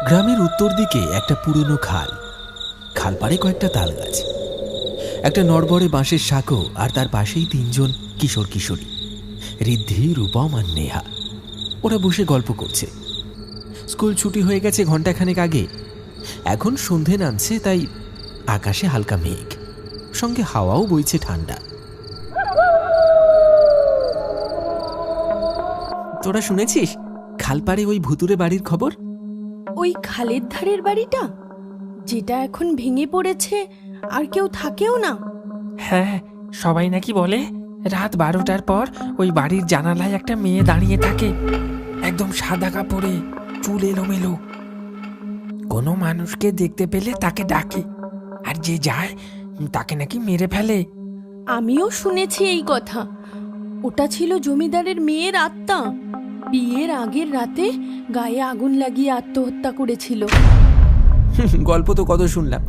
গ্রামের উত্তর দিকে একটা পুরনো খাল, খাল পাড়ে কয়েকটা তাল গাছ, একটা নড়বড়ে বাঁশের সাঁকো, আর তার পাশেই তিনজন কিশোর কিশোরী, ঋদ্ধি, রূপম আর নেহা। ওরা বসে গল্প করছে। স্কুল ছুটি হয়ে গেছে ঘণ্টাখানেক আগে। এখন সন্ধে নামছে, তাই আকাশে হালকা মেঘ, সঙ্গে হাওয়াও বইছে ঠান্ডা। তোরা শুনেছিস খালপাড়ে ওই ভুতুরে বাড়ির খবর? ওই খালের ধারের বাড়িটা, যেটা এখন ভেঙে পড়েছে আর কেউ থাকেও না? হ্যাঁ, সবাই নাকি বলে রাত 12টার পর ওই বাড়ির জানালায় একটা মেয়ে দাঁড়িয়ে থাকে, একদম সাদা কাপড়ে, চুল এলোমেলো। কোনো মানুষকে দেখতে পেলে তাকে ডাকে, আর যে যায় তাকে নাকি মেরে ফেলে। আমিও শুনেছি এই কথা। ওটা ছিল জমিদারের মেয়ের আত্মা। বিয়ের আগের রাতে গায়ে আগুন লাগিয়ে আত্মহত্যা করেছিল। গল্প তো কত শুনলাম,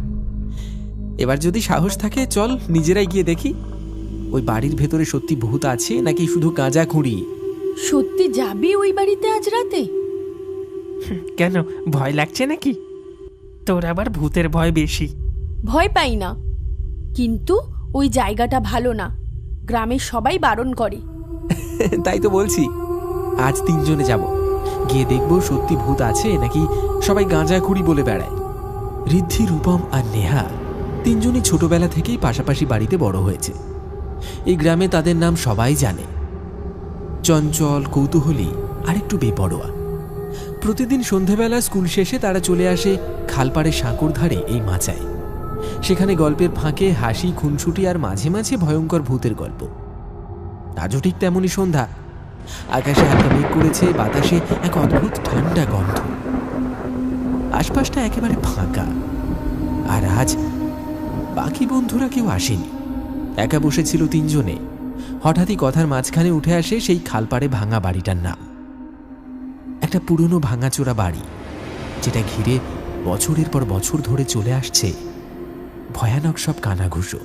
এবার যদি সাহস থাকে চল নিজেরাই গিয়ে দেখি ওই বাড়ির ভেতরে সত্যি ভূত আছে নাকি শুধু গাঁজা খুঁড়ি। সত্যি যাবি ওই বাড়িতে আজ রাতে? কেন, ভয় লাগছে নাকি? তোর আবার ভূতের ভয় বেশি। ভয় পাই না, কিন্তু ওই জায়গাটা ভালো না, গ্রামের সবাই বারণ করে। তাই তো বলছি, আজ তিনজনে যাব, গিয়ে দেখবো সত্যি ভূত আছে নাকি সবাই গাঁজা খুঁড়ি বলে বেড়ায়। ঋদ্ধি, রূপম আর নেহা তিনজনই ছোটবেলা থেকেই পাশাপাশি বাড়িতে বড় হয়েছে। এই গ্রামে তাদের নাম সবাই জানে, চঞ্চল, কৌতূহলী আর একটু বেপরোয়া। প্রতিদিন সন্ধেবেলা স্কুল শেষে তারা চলে আসে খালপাড়ে সাঁকোর ধারে এই মাচায়। সেখানে গল্পের ফাঁকে হাসি, খুনসুটি আর মাঝে মাঝে ভয়ঙ্কর ভূতের গল্প। আজও ঠিক তেমনই সন্ধ্যা, আকাশে হালকা মেঘ করেছে, বাতাসে এক অদ্ভুত ঠান্ডা গন্ধ। আশপাশটা একেবারে ফাঁকা, আর আজ বাকি বন্ধুরা কেউ আসেনি, একা বসেছিল তিনজনে। হঠাৎই কথার মাঝখানে উঠে আসে সেই খালপাড়ে ভাঙা বাড়িটার নাম। একটা পুরনো ভাঙাচোরা বাড়ি, যেটা ঘিরে বছরের পর বছর ধরে চলে আসছে ভয়ানক সব কানাঘুষো।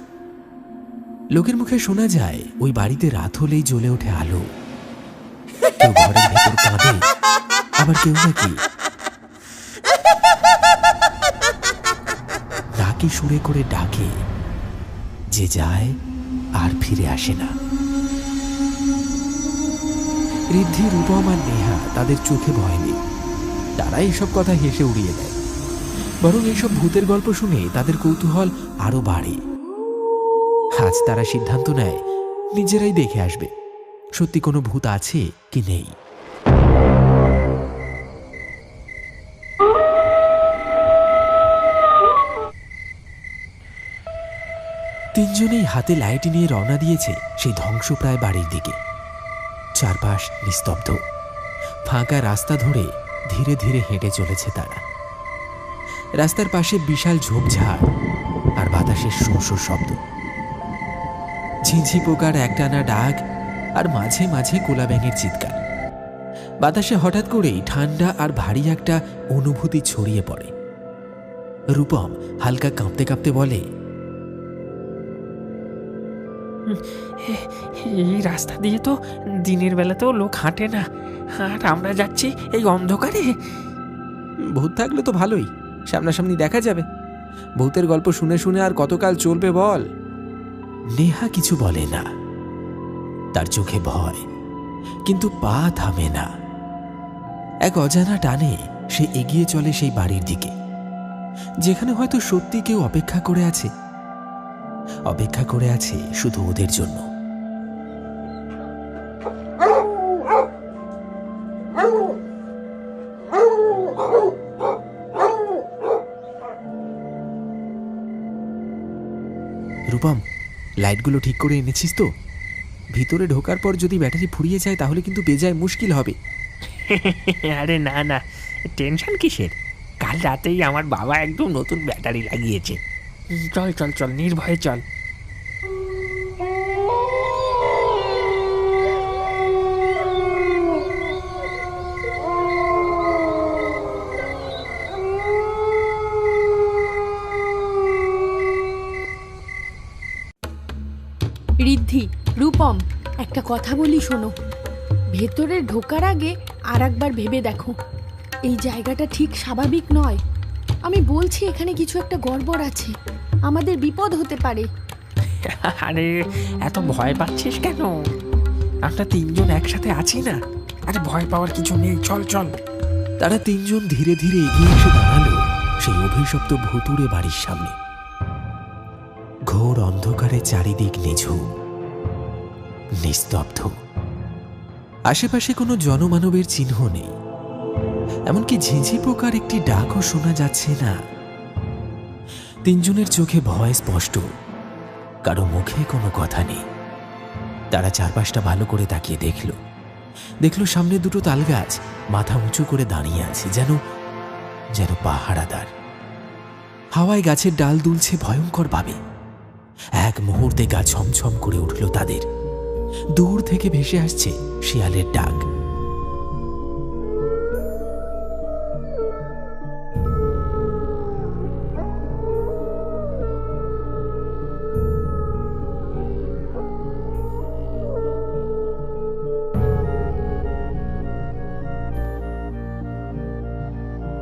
লোকের মুখে শোনা যায় ওই বাড়িতে রাত হলেই জ্বলে ওঠে আলো। কেউ ঘরের ভেতর কাঁদে, আবার কেউ নাকি ডাকি সুরে করে ডাকে, যে যায় আর ফিরে আসে না। ঋদ্ধি, রূপম আর নেহা তাদের চোখে ভয় নেই, তারা এইসব কথা হেসে উড়িয়ে দেয়। বরং এইসব ভূতের গল্প শুনে তাদের কৌতূহল আরো বাড়ে। আজ তারা সিদ্ধান্ত নেয় নিজেরাই দেখে আসবে সত্যি কোনো ভূত আছে কি নেই। তিনজনেই হাতে লাইট নিয়ে রওনা দিয়েছে সেই ধ্বংসপ্রায় বাড়ির দিকে। চারপাশ নিস্তব্ধ, ফাঁকা রাস্তা ধরে ধীরে ধীরে হেঁটে চলেছে তারা। রাস্তার পাশে বিশাল ঝোপঝাড় আর বাতাসের শোঁ শোঁ শব্দ, ঝিঁঝি পোকার একটানা ডাক আর মাঝে মাঝে কোলা ব্যাঙের চিৎকার। বাতাসে হঠাৎ করেই ঠান্ডা আর ভারী একটা অনুভূতি ছড়িয়ে পড়ে। রূপম হালকা কাঁপতে কাঁপতে বলে, এই রাস্তা দিয়ে তো দিনের বেলাতেও লোক হাঁটে না, আর আমরা যাচ্ছি এই অন্ধকারে। ভূত থাকলে তো ভালোই, সামনাসামনি দেখা যাবে। ভূতের গল্প শুনে শুনে আর কতকাল চলবে বল। নেহা কিছু বলে না, তার চোখে ভয়, কিন্তু পা থামে না। এক অজানা টানে সে এগিয়ে চলে সেই বাড়ির দিকে, যেখানে হয়তো সত্যি কেউ অপেক্ষা করে আছে, অপেক্ষা করে আছে শুধু ওদের জন্য। রূপম, লাইটগুলো ঠিক করে এনেছিস তো? ভিতরে ঢোকার পর যদি ব্যাটারি ফুরিয়ে যায় তাহলে কিন্তু বেজায় মুশকিল হবে। আরে না না, টেনশন কিসের? কাল রাতেই আমার বাবা একদম নতুন ব্যাটারি লাগিয়েছে। চল চল চল, নির্ভয়ে চল। ঋদ্ধি, রূপম, একটা কথা বলি শোনো। ভেতরে ঢোকার আগে আর একবার ভেবে দেখো, এই জায়গাটা ঠিক স্বাভাবিক নয়। আমি বলছি এখানে কিছু একটা গড়বড় আছে, আমাদের বিপদ হতে পারে। আরে এত ভয় পাচ্ছিস কেন? আমরা তিনজন একসাথে আছি না। আরে ভয় পাওয়ার কিছু নেই, চল চল। তারা তিনজন ধীরে ধীরে এগিয়ে এসে দাঁড়ালো সেই অভিশপ্ত ভুতুড়ে বাড়ির সামনে। ঘোর অন্ধকারে চারিদিক নিঝুম, নিস্তব্ধ। আশেপাশে কোনো জনমানবের চিহ্ন নেই, এমনকি ঝিঁঝি পোকার একটি ডাকও শোনা যাচ্ছে না। তিনজনের চোখে ভয় স্পষ্ট, কারো মুখে কোনো কথা নেই। তারা চারপাশটা ভালো করে তাকিয়ে দেখল সামনে দুটো তালগাছ মাথা উঁচু করে দাঁড়িয়ে আছে, যেন পাহারাদার। হাওয়ায় গাছের ডাল দুলছে ভয়ঙ্কর ভাবে। এক মুহূর্তে গা ছমছম করে উঠল তাদের। দূর থেকে ভেসে আসছে শিয়ালের ডাক।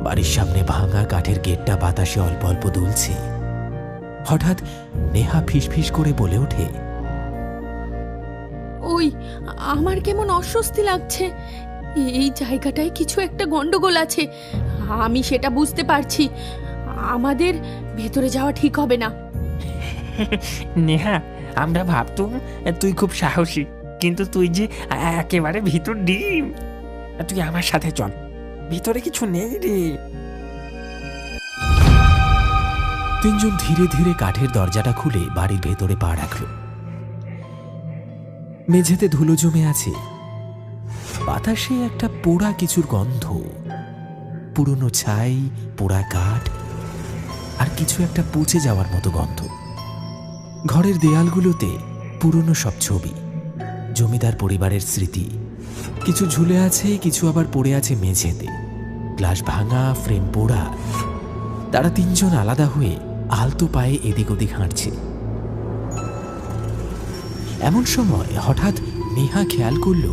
বাড়ির সামনে ভাঙা কাঠের গেটটা বাতাসে অল্প অল্প দুলছে। হঠাৎ নেহা ফিসফিস করে বলে ওঠে, ওই, আমার কেমন অস্বস্তি লাগছে। এই জায়গাটায় কিছু একটা গন্ডগোল আছে, আমি সেটা বুঝতে পারছি। আমাদের ভেতরে যাওয়া ঠিক হবে না। নেহা, আমরা ভাবতুম তুই খুব সাহসী, কিন্তু তুই যে একেবারে ভিতর ডিম। তুই আমার সাথে চল, ভিতরে কিছু নেই রে। তিনজন ধীরে ধীরে কাঠের দরজাটা খুলে বাড়ির ভেতরে পা রাখল। মেঝেতে ধুলো জমে আছে, বাতাসে একটা পোড়া কিছুর গন্ধ, পুরনো ছাই, পোড়া কাঠ আর কিছু একটা পচে যাওয়ার মতো গন্ধ। ঘরের দেয়ালগুলোতে পুরনো সব ছবি, জমিদার পরিবারের স্মৃতি। কিছু ঝুলে আছে, কিছু আবার পড়ে আছে মেঝেতে। গ্লাস ভাঙা, ফ্রেম পোড়া। তারা তিনজন আলাদা হয়ে আলতো পায়ে এদিক ওদিক হাঁটছে। এমন সময় হঠাৎ নেহা খেয়াল করল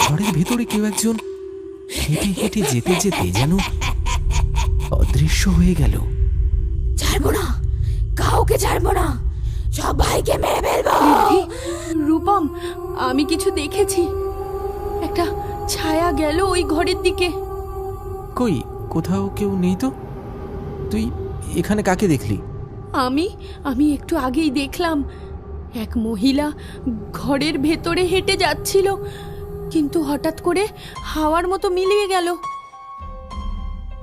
ঘরের ভেতরে কেউ একজন হেঁটে হেঁটে যেতে যেতে যেন অদৃশ্য হয়ে গেল। ছাড়বো না, কাউকে ছাড়বো না, সবাইকে মেরে ফেলবো। রূপম, আমি কিছু দেখেছি। একটা ছায়া গেল ওই ঘরের দিকে। কই, কোথাও কেউ নেই তো। তুই এখানে কাকে দেখলি? আমি একটু আগেই দেখলাম এক মহিলা ঘরের ভেতরে হেঁটে যাচ্ছিল, কিন্তু হঠাৎ করে হাওয়ার মতো মিলিয়ে গেল।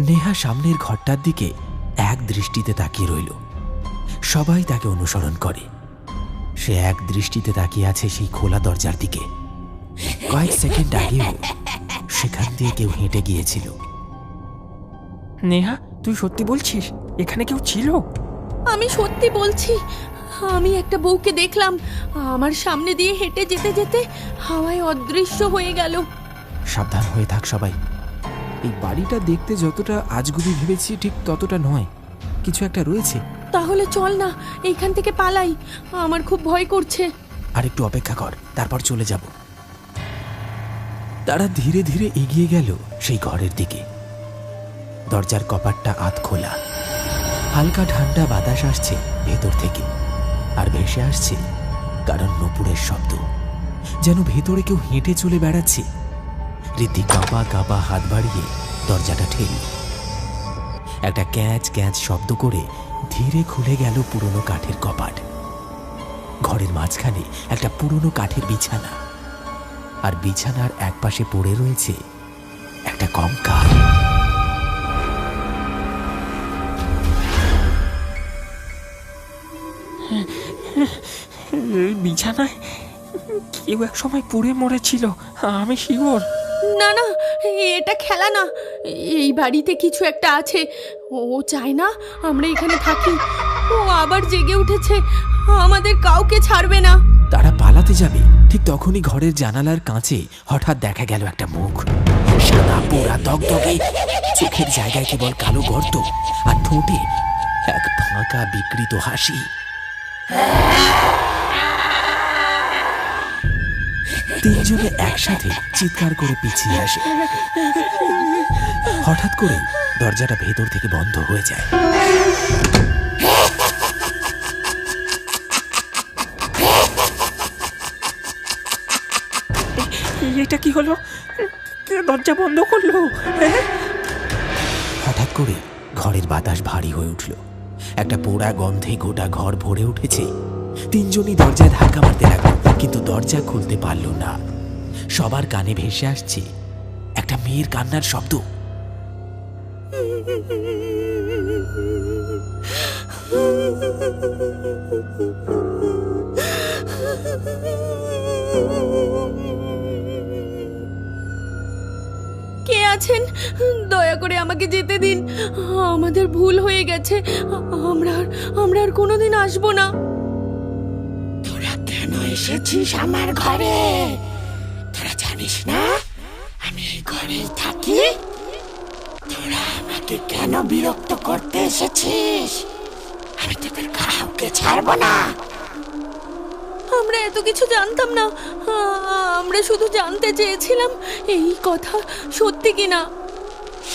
নেহা সামনের ঘরটার দিকে এক দৃষ্টিতে তাকিয়ে রইল। সবাই তাকে অনুসরণ করে। সে এক দৃষ্টিতে তাকিয়ে আছে সেই খোলা দরজার দিকে। কয়েক সেকেন্ড আগেও সেখান দিয়ে কেউ হেঁটে গিয়েছিল। নেহা, তুই সত্যি বলছিস এখানে কেউ ছিল? আমি সত্যি বলছি, আমি একটা বউকে দেখলাম আমার সামনে দিয়ে হেঁটে যেতে যেতে হাওয়ায় অদৃশ্য হয়ে গেল। সাবধান হয়ে থাক সবাই। এই বাড়িটা দেখতে যতটা আজগুবি ভেবেছি ঠিক ততটা নয়, কিছু একটা রয়েছে। তাহলে চল না, এইখান থেকে পালাই, আমার খুব ভয় করছে। আর একটু অপেক্ষা কর, তারপর চলে যাব। তারা ধীরে ধীরে এগিয়ে গেল সেই ঘরের দিকে। দরজার কপাটটা আধ খোলা। হালকা ঠান্ডা বাতাস আসছে ভেতর থেকে, আর ভেসে আসছে কারণ নূপুরের শব্দ, যেন ভেতরে কেউ হেঁটে চলে বেড়াচ্ছে। রীতি কাঁপা কাঁপা হাত বাড়িয়ে দরজাটা ঠেলি। একটা ক্যাঁচ ক্যাঁচ শব্দ করে ধীরে খুলে গেল পুরনো কাঠের কপাট। ঘরের মাঝখানে একটা পুরনো কাঠের বিছানা, আর বিছানার একপাশে পড়ে রয়েছে একটা কঙ্কাল। বিছানায় কেউ এক সময় পড়ে মরেছিল, আমি শিওর। না না, এটা খেলা না, এই বাড়িতে কিছু একটা আছে। ও চায় না আমরা এখানে থাকি। ও আবার জেগে উঠেছে, আমাদের কাউকে ছাড়বে না। তারা পালাতে যাবে, ঠিক তখনই ঘরের জানালার কাঁচে হঠাৎ দেখা গেল একটা মুখ। সাদা পোড়া দগদগে, চোখের জায়গায় কেবল কালো গর্ত, আর ঠোঁটে এক ফাঁকা বিকৃত হাসি। তিনজনে একসাথে চিৎকার করে পিছিয়ে আসে। হঠাৎ করে দরজাটা ভেতর থেকে বন্ধ হয়ে যায়। এটা কি হলো? কে দরজা বন্ধ করলো? হঠাৎ করে ঘরের বাতাস ভারী হয়ে উঠল। একটা পোড়া গন্ধে গোটা ঘর ভরে উঠেছে। তিনজনই দরজায় ধাক্কা মারতে লাগলো, কিন্তু দরজা খুলতে পারল না। সবার কানে ভেসে আসছে একটা মেয়ের কান্নার শব্দ। কে আছেন? দয়া করে আমাকে যেতে দিন। আমাদের ভুল হয়ে গেছে। আমরা আর কোনোদিন আসবো না। তোরা কেন এসেছিস আমার ঘরে? তোরা জানিস না আমি এই ঘরেই থাকি? তোরা আমাকে কেন বিরক্ত করতে এসেছিস? আমি তোদের কাউকে ছাড়বো না। আমরা এত কিছু জানতাম না। আমরা শুধু জানতে চেয়েছিলাম এই কথা সত্যি কিনা।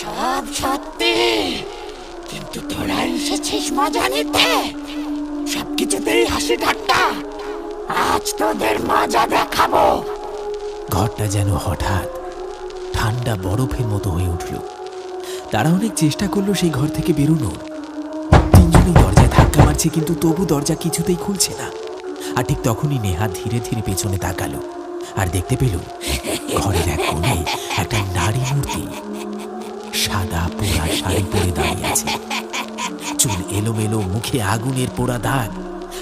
সব সত্যি, কিন্তু তোরা এসেছিস মজা নিতে। সবকিছুতেই হাসি ঠাট্টা। আজ তোদের মজা দেখাবো। ঘরটা যেন হঠাৎ ঠান্ডা বরফের মতো হয়ে উঠল। তারা অনেক চেষ্টা করলো সেই ঘর থেকে বেরোনোর। তিনজনই দরজায় ধাক্কা মারছে, কিন্তু তবু দরজা কিছুতেই খুলছে না। আর ঠিক তখনই নেহা ধীরে ধীরে পেছনে তাকালো আর দেখতে পেল ঘরের এক কোণে একটা নারী মূর্তি সাদা পোড়া শাড়ি পরে দাঁড়িয়ে আছে। চুল এলোমেলো, মুখে আগুনের পোড়া দাগ,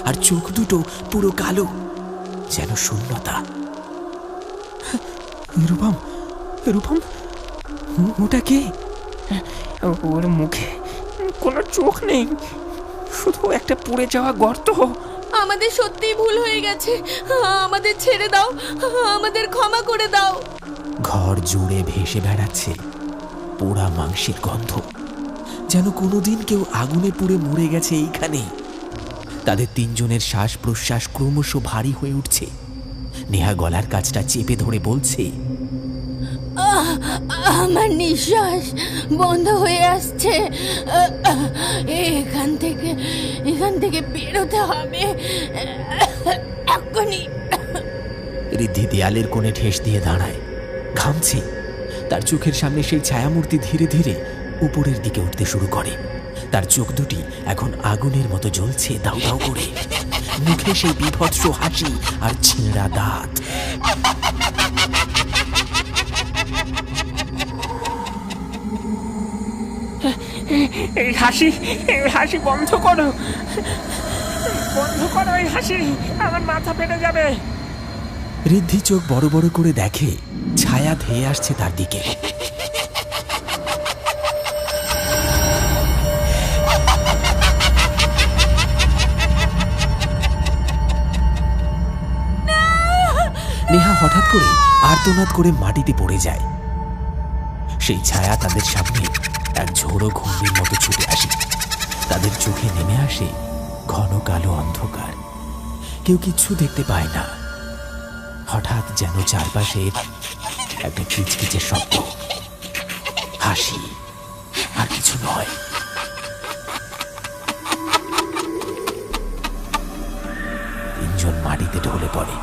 আর চোখ দুটো পুরো কালো, যেন শূন্যতা। রূপম, রূপম, ওটা কে? ওর মুখে কোনো চোখ নেই, শুধু একটা পুড়ে যাওয়া গর্ত। আমাদের সত্যিই ভুল হয়ে গেছে। আমাদের ছেড়ে দাও, আমাদের ক্ষমা করে দাও। ঘর জুড়ে ভেসে বেড়াচ্ছে পোড়া মাংসের গন্ধ, যেন কোনোদিন কেউ আগুনে পুড়ে মরে গেছে এইখানে। তাদের তিনজনের শ্বাস প্রশ্বাস ক্রমশ ভারী হয়ে উঠছে। নেহা গলার কাছটা চেপে ধরে বলছে, আমার নিঃশ্বাস বন্ধ হয়ে আসছে। এখান থেকে বেরোতে হবে এক্ষুনি। ঋদ্ধি দেয়ালের কোণে ঠেস দিয়ে দাঁড়ায়, ঘামছে। তার চোখের সামনে সেই ছায়ামূর্তি ধীরে ধীরে উপরের দিকে উঠতে শুরু করে। তার চোখ দুটি এখন আগুনের মতো জ্বলছে দাউ দাউ করে। মুখে সেই বিভৎস হাসি আর ছেঁড়া দাঁত। এই হাসি বন্ধ করো, বন্ধ করো এই হাসি, আমার মাথা ফেটে যাবে। ঋদ্ধি চোখ বড় বড় করে দেখে ছায়া ধেয়ে আসছে তার দিকে। নেহা হঠাৎ করে আর্তনাদ করে মাটিতে পড়ে যায়। সেই ছায়া তাদের সামনে এক ঝোড়ো ঘূর্ণির মতো ছুটে আসে। তাদের চোখে নেমে আসে ঘন কালো অন্ধকার। কেউ কিচ্ছু দেখতে পায় না। হঠাৎ যেন চারপাশে একটা কিচকিচে শব্দ, হাসি, আর কিছু নয়। তিনজন মাটিতে ঢলে পড়ে।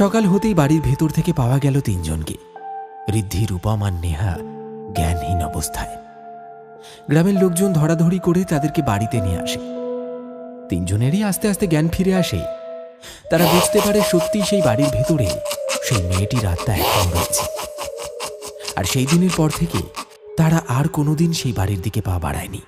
সকাল হতেই বাড়ির ভেতর থেকে পাওয়া গেল তিনজনকে, ঋদ্ধি, রূপম আর নেহা জ্ঞানহীন অবস্থায়। গ্রামের লোকজন ধরাধরি করে তাদেরকে বাড়িতে নিয়ে আসে। তিনজনেরই আস্তে আস্তে জ্ঞান ফিরে আসে। তারা বুঝতে পারে সত্যি সেই বাড়ির ভেতরে সেই মেয়েটির আত্মা এখন রয়েছে। আর সেই দিনের পর থেকে তারা আর কোনোদিন সেই বাড়ির দিকে পা বাড়ায়নি।